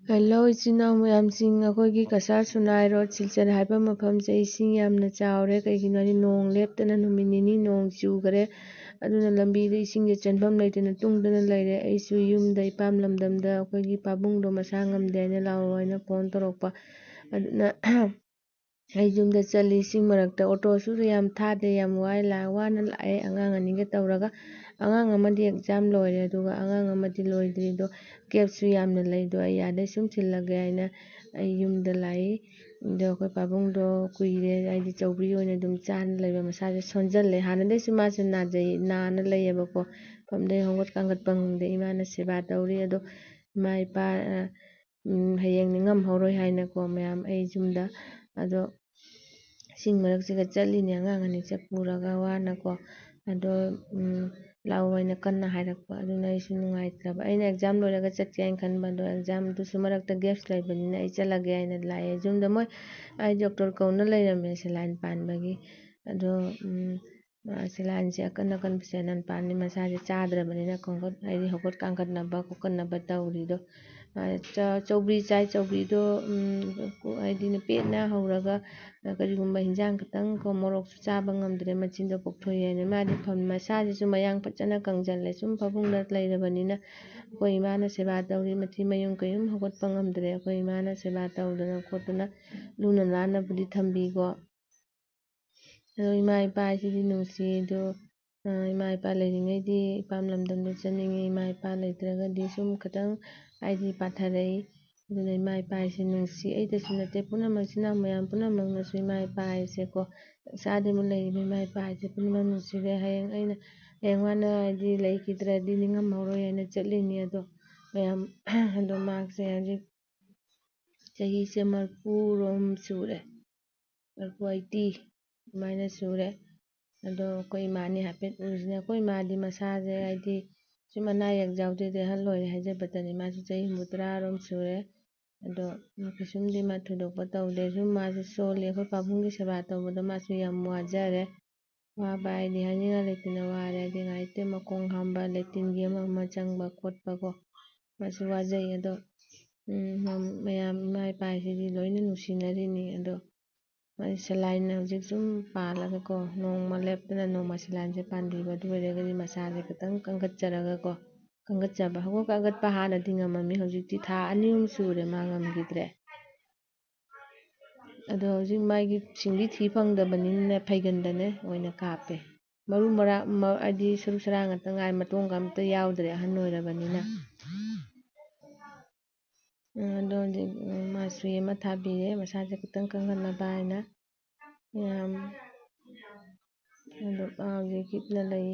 Hello ꯏꯆꯤꯜ ꯏꯅꯥꯎ ꯃꯌꯥꯝꯁꯤꯡ, ꯑꯩꯈꯣꯏꯒꯤ ꯀꯁꯥꯔ ꯁꯨꯅꯥꯏ ꯔꯣꯗ ꯁꯤꯜꯆꯔ ꯍꯥꯏꯕ ꯃꯐꯝꯁꯦ ꯏꯁꯤꯡ ꯌꯥꯝꯅ ꯆꯥꯎꯔꯦ꯫ ꯀꯩꯒꯤꯅꯣ ꯍꯥꯏꯗꯤ ꯅꯣꯡ ꯂꯦꯞꯇꯅ ꯅꯨꯃꯤꯠ ꯅꯤꯅꯤ ꯅꯣꯡ ꯆꯨꯈꯔꯦ, ꯑꯗꯨꯅ ꯂꯝꯕꯤꯗ ꯏꯁꯤꯡꯁꯦ ꯆꯦꯟꯐꯝ ꯂꯩꯇꯅ ꯇꯨꯡꯗꯅ ꯂꯩꯔꯦ꯫ ꯑꯩꯁꯨ ꯌꯨꯝꯗ ꯏꯄꯥꯝ ꯂꯝꯗꯝꯗ ꯑꯩꯈꯣꯏꯒꯤ ꯄꯥꯕꯨꯡꯗꯣ ꯃꯁꯥ ꯉꯝꯗꯦ ꯍꯥꯏꯅ ꯂꯥꯛꯑꯣ ꯍꯥꯏꯅ ꯐꯣꯟ ꯇꯧꯔꯛꯄ, ꯑꯗꯨꯅ ꯑꯩ ꯌꯨꯝꯗ ꯆꯠꯂꯤ꯫ ꯏꯁꯤꯡ ꯃꯔꯛꯇ ꯑꯣꯇꯣꯁꯨ ꯌꯥꯝ ꯊꯥꯗꯦ, ꯌꯥꯝ ꯋꯥꯅ ꯂꯥꯛꯑꯦ ꯑꯉꯥꯡ ꯑꯅꯤꯒ ꯇꯧꯔꯒ꯫ ꯑꯉꯥꯡ ꯑꯃꯗꯤ ꯑꯦꯛꯖꯥꯝ ꯂꯣꯏꯔꯦ, ꯑꯗꯨꯒ ꯑꯉꯥꯡ ꯑꯃꯗꯤ ꯂꯣꯏꯗ꯭ꯔꯤ꯫ ꯑꯗꯣ ꯀꯦꯞꯁꯨ ꯌꯥꯝꯅ ꯂꯩ, ꯑꯗꯣ ꯑꯩ ꯌꯥꯗꯩ ꯁꯨꯝ ꯊꯤꯜꯂꯒꯦ ꯍꯥꯏꯅ ꯑꯩ ꯌꯨꯝꯗ ꯂꯥꯛꯏ꯫ ꯑꯗꯣ ꯑꯩꯈꯣꯏ ꯄꯥꯕꯨꯡꯗꯣ ꯀꯨꯏꯔꯦ ꯍꯥꯏꯗꯤ ꯆꯧꯕꯤ ꯑꯣꯏꯅ ꯑꯗꯨꯝ ꯆꯥꯅ ꯂꯩꯕ, ꯃꯁꯥꯁꯦ ꯁꯣꯟꯖꯜꯂꯦ꯫ ꯍꯥꯟꯅꯗꯩꯁꯨ ꯃꯥꯁꯦ ꯅꯥꯅ ꯂꯩꯌꯦꯕꯀꯣ, ꯐꯝꯗꯩ ꯍꯧꯒꯠ ꯀꯥꯡꯈꯠꯄ ꯉꯝꯗꯦ꯫ ꯏꯃꯥꯅ ꯁꯦꯕꯥ ꯇꯧꯔꯤ, ꯑꯗꯣ ꯏꯃꯥ ꯏꯄꯥ ꯍꯌꯦꯡ ꯅꯤꯡꯉꯝꯍꯧꯔꯣꯏ ꯍꯥꯏꯅꯀꯣ ꯃꯌꯥꯝ ꯑꯩ ꯌꯨꯝꯗ ꯑꯗꯣ ꯏꯁꯤꯡ ꯃꯔꯛꯁꯤꯒ ꯆꯠꯂꯤꯅꯤ ꯑꯉꯥꯡ ꯑꯅꯤꯁꯦ ꯄꯨꯔꯒ ꯋꯥꯅꯀꯣ꯫ ꯑꯗꯣ ꯂꯥꯛꯑꯣ ꯍꯥꯏꯅ ꯀꯟꯅ ꯍꯥꯏꯔꯛꯄ, ꯑꯗꯨꯅ ꯑꯩꯁꯨ ꯅꯨꯡꯉꯥꯏꯇ꯭ꯔꯕ꯫ ꯑꯩꯅ ꯑꯦꯛꯖꯥꯝ ꯂꯣꯏꯔꯒ ꯆꯠꯀꯦ ꯍꯥꯏꯅ ꯈꯟꯕ, ꯑꯗꯣ ꯑꯦꯛꯖꯥꯝꯗꯨꯁꯨ ꯃꯔꯛꯇ ꯒꯦꯞꯁ ꯂꯩꯕꯅꯤꯅ ꯑꯩ ꯆꯠꯂꯒꯦ ꯍꯥꯏꯅ ꯂꯥꯛꯑꯦ ꯌꯨꯝꯗ꯫ ꯃꯣꯏ ꯑꯩ ꯗꯣꯛꯇꯔ ꯀꯧꯅ ꯂꯩꯔꯝꯃꯦ ꯁꯦꯂꯥꯏꯟ ꯄꯥꯟꯕꯒꯤ, ꯑꯗꯣ ꯁꯦꯂꯥꯏꯟꯁꯦ ꯑꯀꯟ ꯑꯀꯟꯕ ꯁꯦꯂꯥꯏꯟ ꯄꯥꯟꯕꯅꯤ, ꯃꯁꯥꯁꯦ ꯆꯥꯗ꯭ꯔꯕꯅꯤꯅ ꯍꯥꯏꯗꯤ ꯍꯧꯒꯠ ꯀꯥꯡꯈꯠꯅꯕ ꯈꯣꯠꯀꯠꯅꯕ ꯇꯧꯔꯤꯗꯣ꯫ ꯆꯧꯕꯤ ꯆꯥꯏ, ꯆꯧꯕꯤꯗꯣ ꯍꯥꯏꯗꯤ ꯄꯦꯠꯅ ꯍꯧꯔꯒ ꯀꯔꯤꯒꯨꯝꯕ ꯍꯤꯟꯖꯥꯡ ꯈꯤꯇꯪ ꯃꯣꯔꯣꯛꯁꯨ ꯆꯥꯕ ꯉꯝꯗ꯭ꯔꯦ, ꯃꯆꯤꯟꯗꯣ ꯄꯣꯛꯊꯣꯛꯏ ꯍꯥꯏꯅ꯫ ꯃꯥꯗꯤ ꯃꯁꯥꯁꯤꯁꯨ ꯃꯌꯥꯡ ꯐꯖꯅ ꯀꯪꯁꯤꯜꯂꯦ, ꯁꯨꯝ ꯐꯃꯨꯡꯗ ꯂꯩꯔꯕꯅꯤꯅ ꯑꯩꯈꯣꯏ ꯏꯃꯥꯅ ꯁꯦꯕꯥ ꯇꯧꯔꯤ꯫ ꯃꯊꯤ ꯃꯌꯨꯡ ꯀꯩꯝ ꯍꯧꯒꯠꯄ ꯉꯝꯗ꯭ꯔꯦ, ꯑꯩꯈꯣꯏ ꯏꯃꯥꯅ ꯁꯦꯕꯥ ꯇꯧꯗꯅ ꯈꯣꯠꯇꯅ ꯂꯨꯅ ꯅꯥꯟꯅꯕꯨꯗꯤ ꯊꯝꯕꯤꯀꯣ꯫ ꯑꯗꯣ ꯏꯃꯥ ꯏꯄꯥ ꯍꯥꯏꯁꯤꯗꯤ ꯅꯨꯡꯁꯤ, ꯑꯗꯣ ꯏꯃꯥ ꯏꯄꯥ ꯂꯩꯔꯤꯉꯩꯗꯤ ꯏꯄꯥꯝ ꯂꯝꯗꯝꯗ ꯆꯠꯅꯤꯡꯉꯤ, ꯏꯃꯥ ꯏꯄꯥ ꯂꯩꯇ꯭ꯔꯒꯗꯤ ꯁꯨꯝ ꯈꯤꯇꯪ ꯍꯥꯏꯗꯤ ꯄꯥꯊꯔꯛꯏ꯫ ꯑꯗꯨꯅ ꯏꯃꯥ ꯏꯄꯥ ꯍꯥꯏꯁꯦ ꯅꯨꯡꯁꯤ, ꯑꯩꯗꯁꯨ ꯅꯠꯇꯦ ꯄꯨꯝꯅꯃꯛ ꯏꯆꯤꯜ ꯏꯅꯥꯎ ꯃꯌꯥꯝ ꯄꯨꯝꯅꯃꯛꯅꯁꯨ ꯏꯃꯥ ꯏꯄꯥ ꯍꯥꯏꯁꯦꯀꯣ, ꯏꯁꯥꯗꯃꯨꯛ ꯂꯩꯔꯤꯕ ꯏꯃꯥ ꯏꯄꯥ ꯍꯥꯏꯁꯦ ꯄꯨꯝꯅꯃꯛ ꯅꯨꯡꯁꯤꯔꯦ꯫ ꯍꯌꯦꯡ ꯋꯥꯏꯅ ꯍꯥꯏꯗꯤ ꯂꯩꯈꯤꯗ꯭ꯔꯗꯤ ꯅꯤꯡꯉꯝꯍꯧꯔꯣꯏ ꯍꯥꯏꯅ ꯆꯠꯂꯤꯅꯤ꯫ ꯑꯗꯣ ꯃꯌꯥꯝ ꯑꯗꯣ ꯃꯍꯥꯛꯁꯦ ꯍꯧꯖꯤꯛ ꯆꯍꯤꯁꯦ 40ꯔꯣꯝ ꯁꯨꯔꯦ, 80 ꯑꯗꯨꯃꯥꯏꯅ ꯁꯨꯔꯦ꯫ ꯑꯗꯣ ꯑꯩꯈꯣꯏ ꯏꯃꯥꯅꯤ ꯍꯥꯏꯐꯦꯠ ꯎꯔꯤꯁꯤꯅ, ꯑꯩꯈꯣꯏ ꯏꯃꯥꯗꯤ ꯃꯁꯥꯁꯦ ꯍꯥꯏꯗꯤ ꯁꯨꯝ ꯑꯅꯥ ꯑꯌꯦꯛ ꯌꯥꯎꯗꯦꯗꯤ ꯑꯍꯜ ꯑꯣꯏꯔꯦ ꯍꯥꯏꯖꯕꯇꯅꯤ, ꯃꯥꯁꯨ ꯆꯍꯤ 50ꯔꯣꯝ ꯁꯨꯔꯦ꯫ ꯑꯗꯣ ꯀꯩꯁꯨꯝꯗꯤ ꯃꯥ ꯊꯣꯏꯗꯣꯛꯄ ꯇꯧꯗꯦ, ꯁꯨꯝ ꯃꯥꯁꯨ ꯁꯣꯜꯂꯤ꯫ ꯑꯩꯈꯣꯏ ꯄꯥꯕꯨꯡꯒꯤ ꯁꯦꯕꯥ ꯇꯧꯕꯗ ꯃꯥꯁꯨ ꯌꯥꯝ ꯋꯥꯖꯔꯦ꯫ ꯋꯥꯕ ꯍꯥꯏꯗꯤ ꯍꯥꯏꯅꯤꯡꯉꯥꯏ ꯂꯩꯇꯅ ꯋꯥꯔꯦ, ꯍꯥꯏꯗꯤ ꯉꯥꯏꯍꯥꯛꯇ ꯃꯈꯣꯡ ꯍꯥꯝꯕ, ꯂꯦꯇꯤꯟꯒꯤ ꯑꯃ ꯆꯪꯕ ꯈꯣꯠꯄꯀꯣ, ꯃꯥꯁꯨ ꯋꯥꯖꯩ꯫ ꯑꯗꯣ ꯃꯌꯥꯝ ꯏꯃꯥ ꯏꯄꯥ ꯍꯥꯏꯁꯤꯗꯤ ꯂꯣꯏꯅ ꯅꯨꯡꯁꯤꯅꯔꯤꯅꯤ꯫ ꯑꯗꯣ ꯁꯦꯂꯥꯏꯟ ꯍꯧꯖꯤꯛ ꯁꯨꯝ ꯄꯥꯜꯂꯒꯀꯣ, ꯅꯣꯡꯃ ꯂꯦꯞꯇꯅ ꯅꯣꯡꯃ ꯁꯦꯂꯥꯏꯟꯁꯦ ꯄꯥꯟꯕꯤꯕ, ꯑꯗꯨ ꯑꯣꯏꯔꯒꯗꯤ ꯃꯁꯥꯁꯦ ꯈꯤꯇꯪ ꯀꯟꯈꯠꯆꯔꯒꯀꯣ, ꯀꯟꯈꯠꯆꯕ ꯍꯧꯒꯠ ꯀꯥꯡꯈꯠꯄ ꯍꯥꯟꯅꯗꯤ ꯉꯝꯃꯝꯃꯤ, ꯍꯧꯖꯤꯛꯇꯤ ꯊꯥ 2 ꯑꯍꯨꯝ ꯁꯨꯔꯦ ꯃꯥ ꯉꯝꯈꯤꯗ꯭ꯔꯦ꯫ ꯑꯗꯣ ꯍꯧꯖꯤꯛ ꯃꯥꯒꯤ ꯁꯤꯡꯂꯤ ꯊꯤ ꯐꯪꯗꯕꯅꯤꯅ ꯐꯩꯒꯟꯗꯅꯦ ꯑꯣꯏꯅ ꯀꯥꯞꯄꯦ, ꯃꯔꯨ ꯃꯔꯥꯡ ꯍꯥꯏꯗꯤ ꯁꯔꯨ ꯁꯔꯥꯡ ꯉꯥꯛꯇ ꯉꯥꯏ, ꯃꯇꯣꯡꯒ ꯑꯝꯇ ꯌꯥꯎꯗ꯭ꯔꯦ ꯑꯍꯟ ꯑꯣꯏꯔꯕꯅꯤꯅ꯫ ꯑꯗꯣ ꯍꯧꯖꯤꯛ ꯃꯥ ꯁꯨꯏ ꯑꯃ ꯊꯥꯕꯤꯔꯦ ꯃꯁꯥꯁꯦ ꯈꯤꯇꯪ ꯀꯟꯈꯠꯅꯕ ꯍꯥꯏꯅ꯫ ꯑꯗꯣ ꯍꯧꯖꯤꯛ ꯍꯤꯞꯅ ꯂꯩ꯫